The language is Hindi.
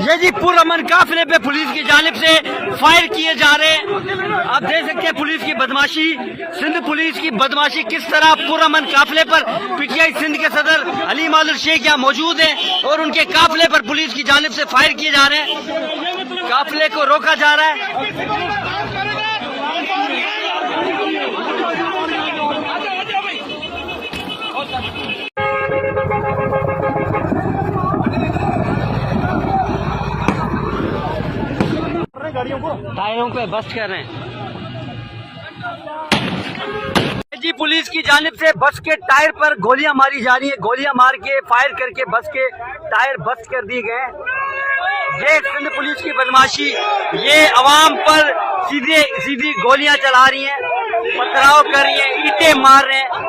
ये जी पुरअमन काफिले पे पुलिस की जानिब से फायर किए जा रहे हैं। आप देख सकते हैं पुलिस की बदमाशी, सिंध पुलिस की बदमाशी किस तरह पुरअमन काफिले पर। पीटीआई सिंध के सदर अली मादुर शेख यहाँ मौजूद हैं और उनके काफिले पर पुलिस की जानिब से फायर किए जा रहे हैं। काफिले को रोका जा रहा है। गाड़ियों को टायरों पे बस्ट कर रहे हैं जी। पुलिस की जानिब से बस के टायर पर गोलियां मारी जा रही है। गोलियां मार के फायर करके बस के टायर बस्ट कर दिए गए। ये सिंध पुलिस की बदमाशी, ये अवाम पर सीधी गोलियां चला रही हैं, पथराव कर रही हैं, ईंटें मार रहे हैं।